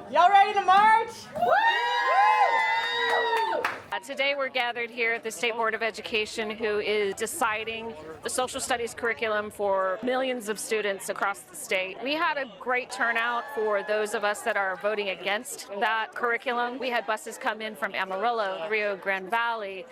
Y'all ready to march? Today we're gathered here at the State Board of Education, who is deciding the social studies curriculum for millions of students across the state. We had a great turnout for those of us that are voting against that curriculum. We had buses come in from Amarillo, Rio Grande Valley,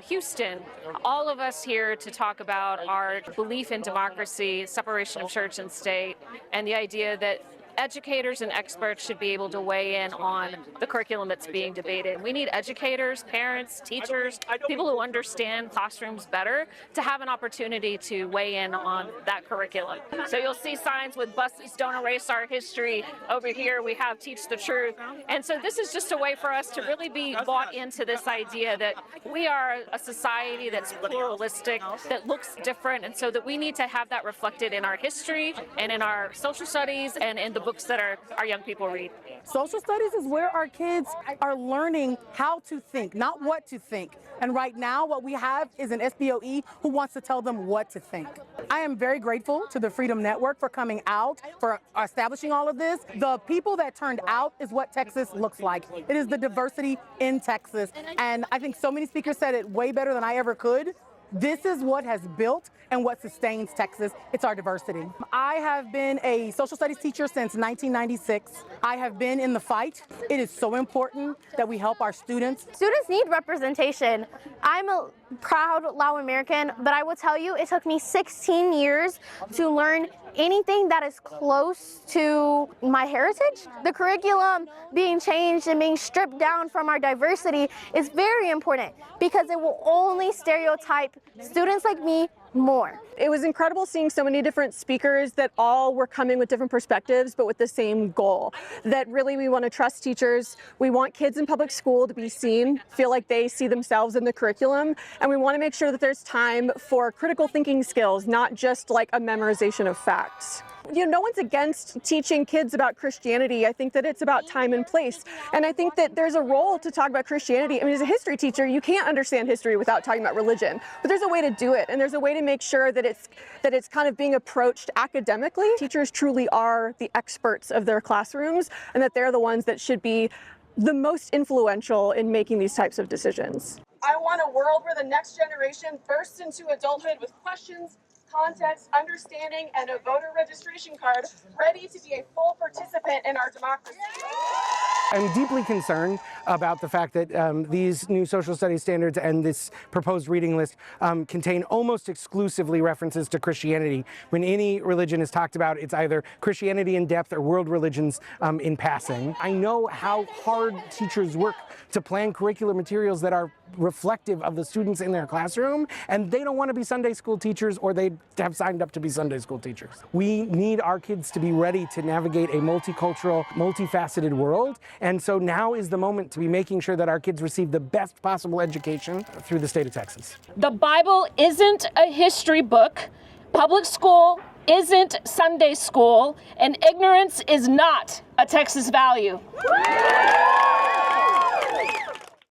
Houston, all of us here to talk about our belief in democracy, separation of church and state, and the idea that educators and experts should be able to weigh in on the curriculum that's being debated. We need educators, parents, teachers, people who understand classrooms better to have an opportunity to weigh in on that curriculum. So you'll see signs with buses don't erase our history. Over here we have teach the truth. And so this is just a way for us to really be bought into this idea that we are a society that's pluralistic, that looks different, and so that we need to have that reflected in our history and in our social studies and in the books that our young people read. Social studies is where our kids are learning how to think, not what to think. And right now what we have is an SBOE who wants to tell them what to think. I am very grateful to the Freedom Network for coming out, for establishing all of this. The people that turned out is what Texas looks like. It is the diversity in Texas. And I think so many speakers said it way better than I ever could. This is what has built and what sustains Texas. It's our diversity. I have been a social studies teacher since 1996. I have been in the fight. It is so important that we help our students. Students need representation. I'm a proud Lao American, but I will tell you, it took me 16 years to learn anything that is close to my heritage. The curriculum being changed and being stripped down from our diversity is very important because it will only stereotype students like me more. It was incredible seeing so many different speakers that all were coming with different perspectives, but with the same goal. That really we want to trust teachers. We want kids in public school to be seen, feel like they see themselves in the curriculum, and we want to make sure that there's time for critical thinking skills, not just like a memorization of facts. You know, no one's against teaching kids about Christianity. I think that it's about time and place. And I think that there's a role to talk about Christianity. I mean, as a history teacher, you can't understand history without talking about religion. But there's a way to do it, and there's a way to make sure that it's kind of being approached academically. Teachers truly are the experts of their classrooms, and that they're the ones that should be the most influential in making these types of decisions. I want a world where the next generation bursts into adulthood with questions, context, understanding, and a voter registration card, ready to be a full participant in our democracy. I'm deeply concerned about the fact that these new social studies standards and this proposed reading list contain almost exclusively references to Christianity. When any religion is talked about, it's either Christianity in depth or world religions in passing. I know how hard teachers work to plan curricular materials that are reflective of the students in their classroom, and they don't want to be Sunday school teachers, or they have signed up to be Sunday school teachers. We need our kids to be ready to navigate a multicultural, multifaceted world, and so now is the moment to be making sure that our kids receive the best possible education through the state of Texas. The Bible isn't a history book. Public school isn't Sunday school, and ignorance is not a Texas value.